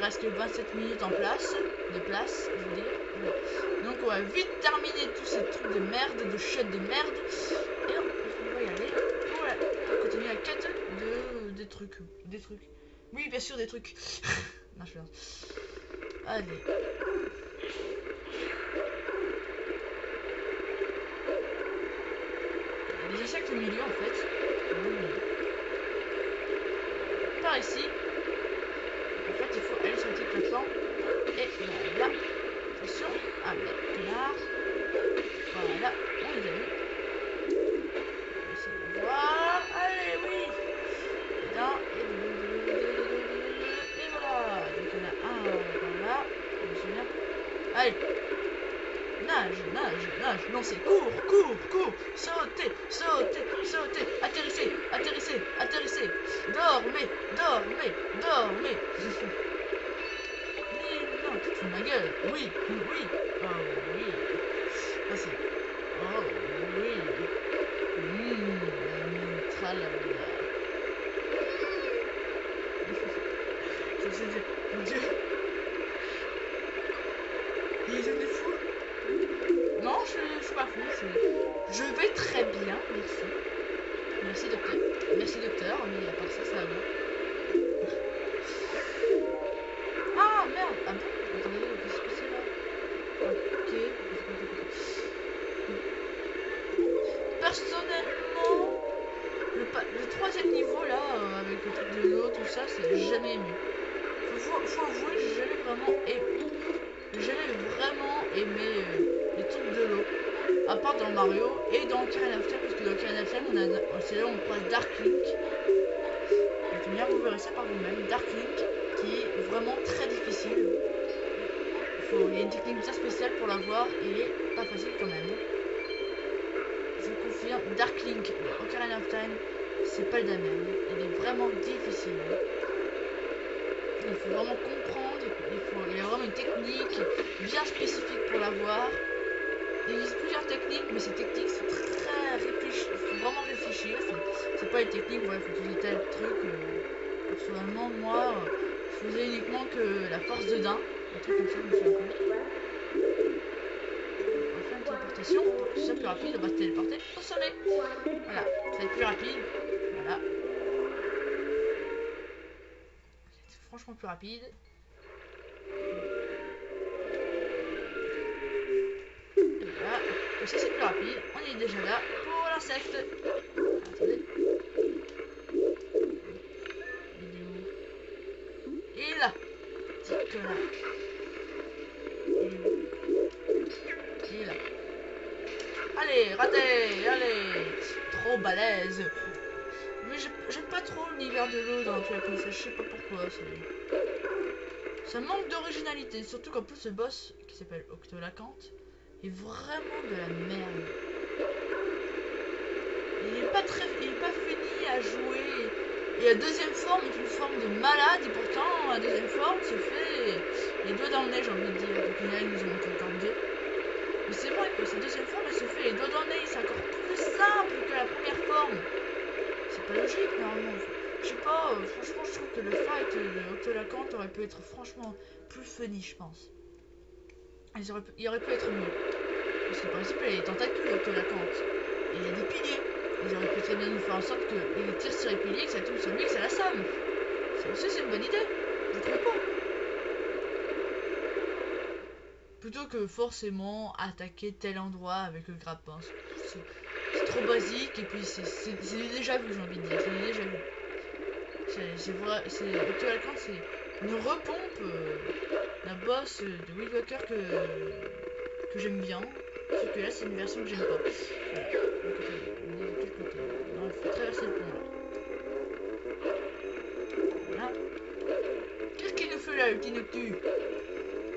reste que 27 minutes en place, je veux dire. Donc on va vite terminer tous ces trucs de merde, de chiottes de merde. Et on va y aller pour continuer la quête des trucs. Des trucs. Oui, bien sûr, des trucs. Non, je pense. Allez. Il y a des insectes au milieu en fait. Par ici. En fait, il faut aller sur la petite plateforme. Et voilà. Attention. Avec l'art. Voilà. On les a eu. On va essayer de voir. Allez, oui. Et là. Et voilà. Donc il y en a un par là. Je me souviens. Allez. Nage, nage, nage, lancez, cours, cours, cours, sautez, sautez, sautez, atterrissez, atterrissez, atterrissez, dormez, dormez, dormez. Non, tu te fous de ma gueule, oui, oui, oh oui, ah c'est, oh oui, tralala. Mon Dieu, il est devenu fou. Non, je suis pas fou, je vais très bien, merci. Merci docteur. Merci docteur, mais à part ça, ça va bien. Ah merde, ah bon. Attendez, qu'est-ce que c'est là? Ok. Personnellement, le troisième niveau là, avec le truc de l'eau, tout ça, c'est jamais aimé. Faut avouer, j'ai jamais vraiment aimé. J'ai jamais vraiment aimé les trucs de l'eau. À part dans Mario et dans Ocarina of Time, parce que dans Ocarina of Time, c'est là où on croise Dark Link. Et bien, vous verrez ça par vous-même. Dark Link, qui est vraiment très difficile. Il y a une technique bien spéciale pour l'avoir, et il est pas facile quand même. Je vous confirme, Dark Link, Ocarina of Time, c'est pas le damage. Il est vraiment difficile. Il faut vraiment comprendre, il y a vraiment une technique bien spécifique pour l'avoir. Il existe plusieurs techniques, mais ces techniques sont très réfléchies. Il faut vraiment réfléchir. C'est pas une technique, voilà, il faut utiliser tel truc. Personnellement, moi, je faisais uniquement que la force de Dain. Un truc comme ça, je me suis rappelé. On va faire une téléportation pour que ce soit plus rapide. On va se téléporter au sommet. Voilà, ça va être plus rapide. Voilà. C'est franchement plus rapide. Voilà. Donc ça c'est plus rapide. On est déjà là pour l'insecte. Attendez. Il est où? Il est là. Petit connard. Il est où? Il est là. Allez, raté. Allez. Trop balèze. Mais j'aime pas trop l'univers de l'eau dans Twilight Princess. Je sais pas pourquoi. Ça manque d'originalité. Surtout qu'en plus ce boss qui s'appelle Octolacante est vraiment de la merde. Il est pas fini à jouer. Et la deuxième forme est une forme de malade. Et pourtant la deuxième forme se fait les doigts dans le nez, j'ai envie de dire. Donc là ils nous ont encore deux. Mais c'est vrai que cette deuxième forme elle se fait les doigts dans le nez. C'est encore plus simple que la première forme. C'est pas logique normalement. Je sais pas, franchement je trouve que le fight de Octolacante aurait pu être franchement plus funny, je pense. Il aurait pu être mieux. Parce que par exemple il y a les tentacules d'Octolacante. Et il y a des piliers. Ils auraient pu très bien nous faire en sorte qu'il tire sur les piliers, que ça tombe sur lui, que ça l'assomme. Ça aussi c'est une bonne idée. Je trouve pas. Plutôt que forcément attaquer tel endroit avec le grappin. C'est trop basique et puis c'est déjà vu, j'ai envie de dire. C'est déjà vu. C'est vrai, Octolacante c'est une repompe d'un boss de Wind Waker que j'aime bien. Sauf que là c'est une version que j'aime pas. Voilà. On est de quel côté? Non, il faut traverser le pont là. Voilà. Qu'est-ce qu'il nous fait là, le petit Noctu?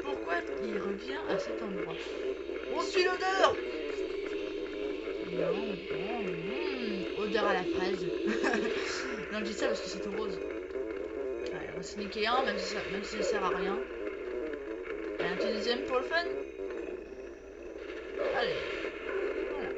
Pourquoi il revient à cet endroit? On suit l'odeur. Non, odeur à la fraise. Non, je dis ça parce que c'est tout rose. Allez, on va se niquer un, même si ça sert à rien. Allez, un petit deuxième pour le fun. Allez. Voilà.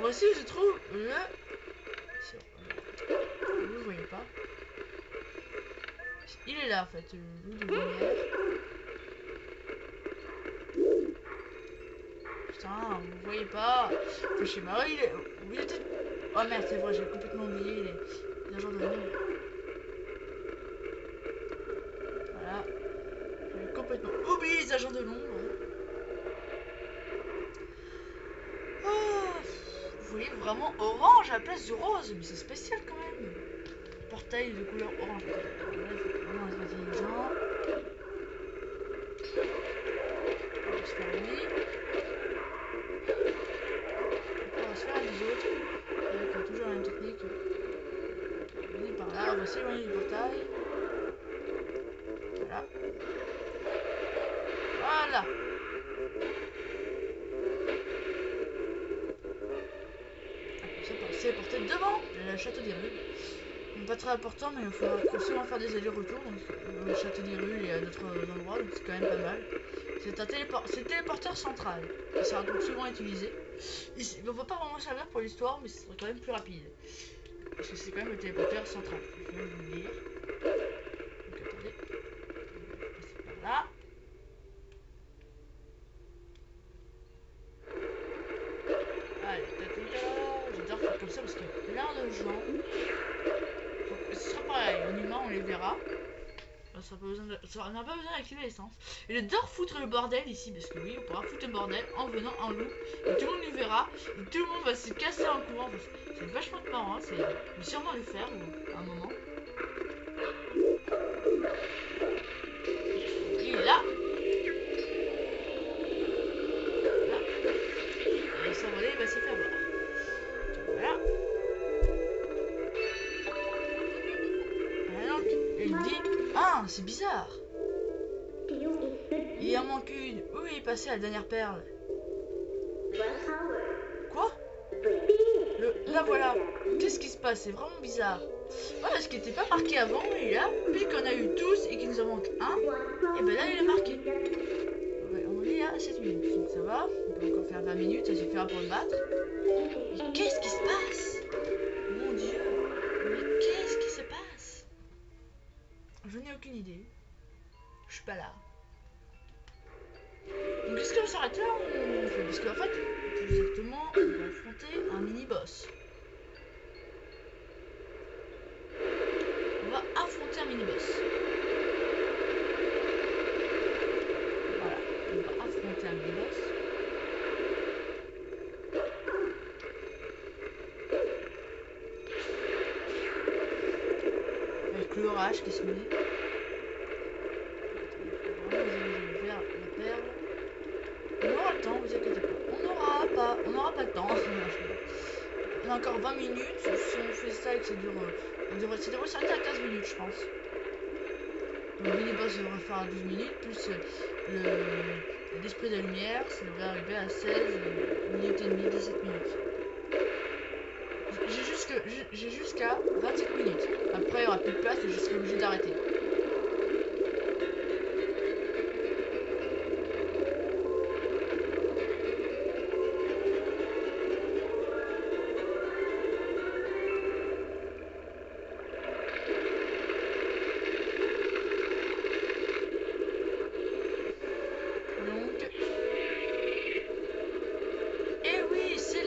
voici où se trouve le... Vous ne voyez pas. Il est là en fait, le loup de lumière. Putain, vous voyez pas. Enfin, je sais pas, il est... Il était... Oh merde, c'est vrai, j'ai complètement oublié les agents de l'ombre. Voilà. J'avais complètement oublié les agents de l'ombre. Oh, vous voyez vraiment orange à la place du rose, mais c'est spécial quand même. Portail de couleur orange. Là, il faut vraiment être intelligent. On va se faire lui. On va se faire les autres. Avec toujours la même technique. Venez par là, on va s'éloigner du portail. Voilà. Voilà. C'est porté devant le château des rues. Pas très important, mais il faudra souvent faire des allers-retours. Donc le château des rues et à d'autres endroits, donc c'est quand même pas mal. C'est un téléporteur central qui sera donc souvent utilisé. Ici, on va pas vraiment servir pour l'histoire, mais ce sera quand même plus rapide. Parce que c'est quand même le téléporteur central. Je vais vous le lire. Donc attendez. On va passer par là. Allez, j'adore faire comme ça parce qu'il y a plein de gens. Donc, ce sera pareil, en humain on les verra. On n'a pas besoin d'activer l'essence. Et j'adore foutre le bordel ici parce que oui, on pourra foutre le bordel en venant en loup. Et tout le monde nous verra. Et tout le monde va se casser en courant. C'est vachement marrant, hein. Je vais sûrement le faire à un moment. Il est là. Là. Et s'envoler, il va se faire voir. Voilà. Alors, il dit... Ah, c'est bizarre. Il en manque une. Où est passée la dernière perle? Quoi? La voilà. Qu'est-ce qui se passe? C'est vraiment bizarre. Voilà, ce qui n'était pas marqué avant, il est là. Puis qu'on a eu tous et qu'il nous en manque un. Et ben là, il est marqué. Ouais, on est à 7 minutes. Donc ça va. On peut encore faire 20 minutes. Ça suffira pour le battre. Mais qu'est-ce qui se passe? Mon Dieu. Mais qu'est-ce qui se passe? Je n'ai aucune idée. Je suis pas là. Donc est-ce qu'on s'arrête là ou on fait? Parce qu'en fait, plus exactement, on va affronter un mini-boss. On va affronter un mini-boss. Voilà, on va affronter un mini-boss. Avec l'orage qui se met. On aura le temps, vous inquiétez pas. On n'aura pas le temps. On a encore 20 minutes. Si on fait ça et que ça dure. Ça devrait s'arrêter à 15 minutes, je pense. Donc le mini-boss devrait faire à 12 minutes. Plus l'esprit de la lumière, ça devrait arriver à 16 minutes et demie, 17 minutes. J'ai jusqu'à 27 minutes. Après, il n'y aura plus de place et je serai obligé d'arrêter.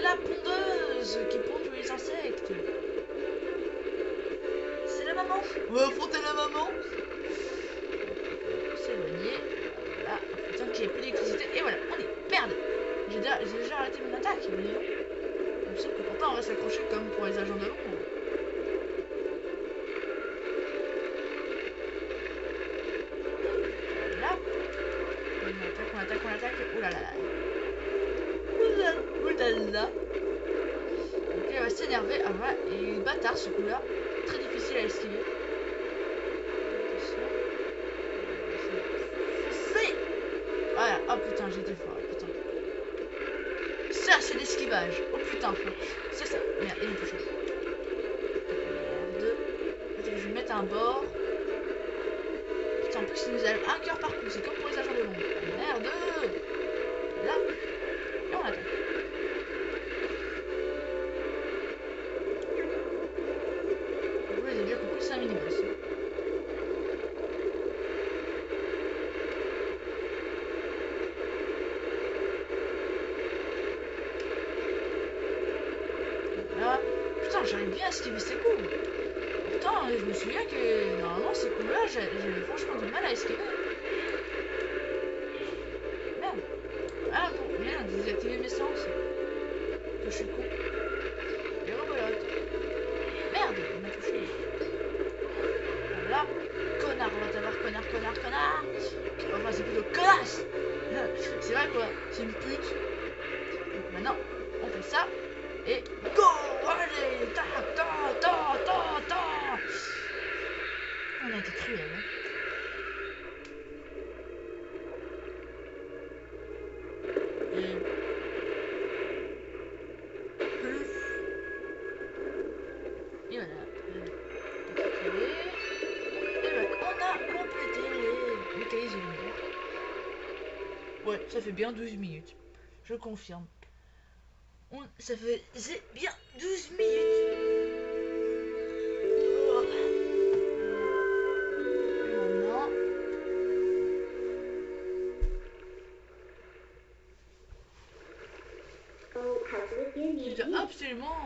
La pondeuse qui pond tous les insectes. C'est la maman. On va affronter la maman. S'éloigner. Voilà. Tant qu'il n'y a plus d'électricité. Et voilà, on est perdu. J'ai déjà arrêté mon attaque. Sauf que pourtant on reste accroché comme pour les agents de l'ombre. Voilà. On attaque. Ouh là là là. Oulala. Donc il va s'énerver. Ah voilà, et il est bâtard ce coup là. Très difficile à esquiver. Attention. C'est... Voilà, oh putain, j'ai été fort, putain. Ça c'est l'esquivage. Oh putain, c'est ça. Merde, il est touché. Merde. Attends, je vais mettre un bord. Putain, en plus il nous a un cœur par coup. C'est comme pour les agents de l'ombre. Merde. Là. Et on attaque. un mini-boss. Là, putain, j'arrive bien à esquiver ces coups. Pourtant, je me souviens que normalement, ces coups-là, j'avais franchement du mal à esquiver. Merde. Ah bon, merde, désactiver mes sens. Que je suis con. Et rebelote. Merde, il m'a touché. Voilà. Connard, on va t'avoir, connard. Enfin, c'est plutôt connasse. C'est vrai quoi, c'est une pute. Donc maintenant, on fait ça. Et go. Allez, ta. On a été cruel, hein. Et plus. Et voilà. Et ben, on a complété les mécanismes de lumière. Ouais, ça fait bien 12 minutes. Je confirme. Ça faisait bien 12 minutes. Oh. Et maintenant. Je dois absolument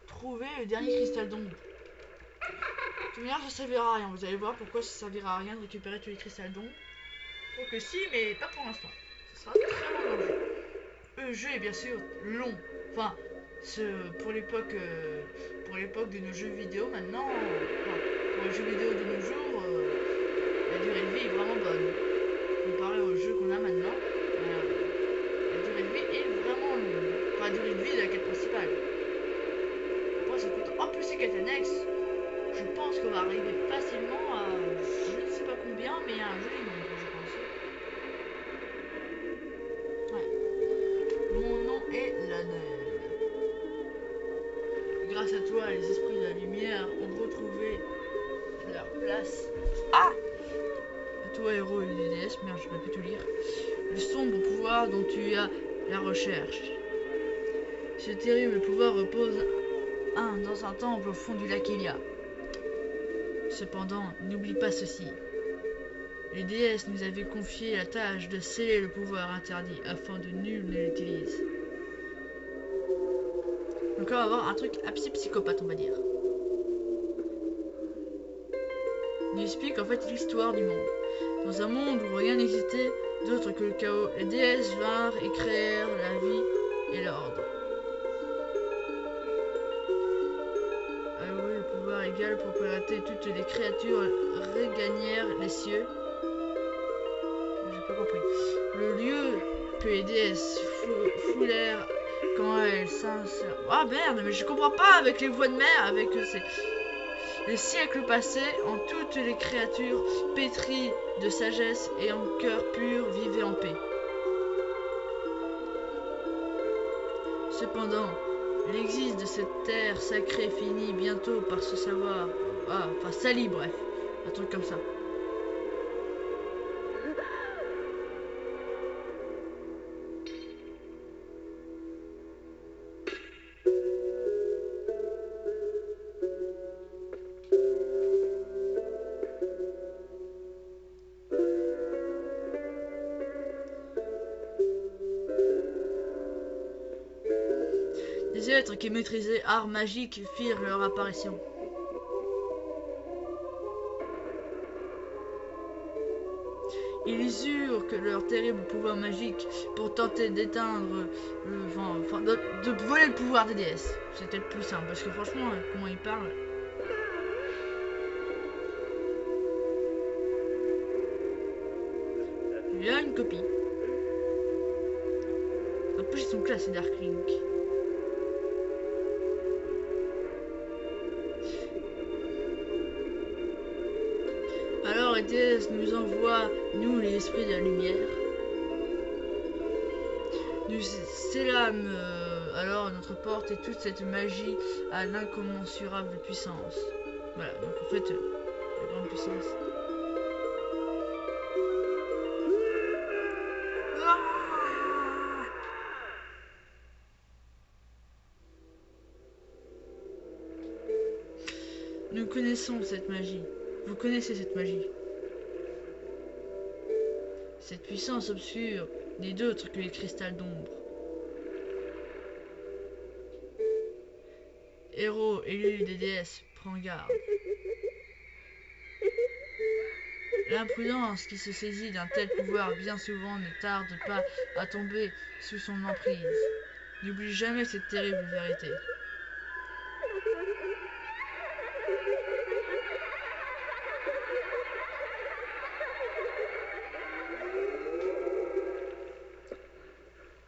trouver le dernier cristal d'ombre. De toute manière, ça servira à rien. Vous allez voir pourquoi ça servira à rien de récupérer tous les cristals d'ombre. Donc si, mais pas pour l'instant. Ce sera très long dans le jeu. Le jeu est bien sûr long. Enfin, pour l'époque de nos jeux vidéo maintenant, enfin, pour les jeux vidéo de nos jours, la durée de vie est vraiment bonne. Comparé aux jeux qu'on a maintenant, la durée de vie est vraiment longue. Enfin, la durée de vie de la quête principale. Après, ça coûte en plus ces quêtes annexes. Je pense qu'on va arriver facilement à je ne sais pas combien, mais à un joli nombre, je pense. Ouais. Mon nom est Lanel. Grâce à toi, les esprits de la lumière ont retrouvé leur place. Ah! Toi, héros et déesse, merde, je peux plus tout lire. Le sombre pouvoir dont tu as la recherche. Ce terrible pouvoir repose dans un temple au fond du lac Elia. Cependant, n'oublie pas ceci. Les déesses nous avaient confié la tâche de sceller le pouvoir interdit afin que nul ne l'utilise. Donc là, on va avoir un truc assez psychopathe, on va dire. Il explique en fait l'histoire du monde. Dans un monde où rien n'existait d'autre que le chaos, les déesses vinrent et créèrent la vie et l'ordre. Allouer le pouvoir égal pour propriété, toutes les créatures regagnèrent les cieux. J'ai pas compris. Le lieu que les déesses foulèrent quand elles s'insèrent. Ah merde, mais je comprends pas avec les voix de mer, avec les siècles passés, en toutes les créatures pétries de sagesse et en cœur pur vivaient en paix. Cependant, l'exil de cette terre sacrée finit bientôt par se savoir. Enfin sali, bref. Un truc comme ça. Des êtres qui maîtrisaient arts magiques firent leur apparition. Ils eurent que leur terrible pouvoir magique pour tenter d'éteindre de voler le pouvoir des déesses. C'était le plus simple, parce que franchement, comment ils parlent. Il y a une copie. En plus, ils sont classés Darklink. Alors les déesses nous envoient, nous les esprits de la lumière. Nous scellâmes alors notre porte et toute cette magie à l'incommensurable puissance. Voilà, donc en fait, la grande puissance. Nous connaissons cette magie. Vous connaissez cette magie. Cette puissance obscure n'est d'autre que les cristals d'ombre. Héros élu des déesses, prends garde. L'imprudence qui se saisit d'un tel pouvoir bien souvent ne tarde pas à tomber sous son emprise. N'oublie jamais cette terrible vérité.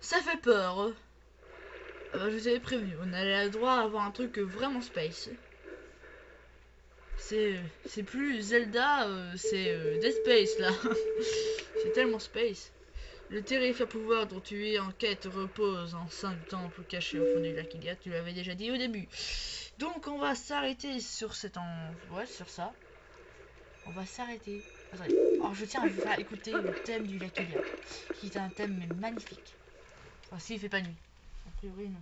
Ça fait peur. Hein. Je vous avais prévenu, on allait le droit à avoir un truc vraiment space. C'est plus Zelda, c'est Dead Space là. C'est tellement space. Le terrifiant pouvoir dont tu es en quête repose en 5 temples cachés au fond du lac Iliad, tu l'avais déjà dit au début. Donc on va s'arrêter sur cette ouais, sur ça. On va s'arrêter. Attendez. Alors je tiens à vous faire écouter le thème du lac Iliad, qui est un thème mais magnifique. Enfin, s'il fait pas nuit. A priori non.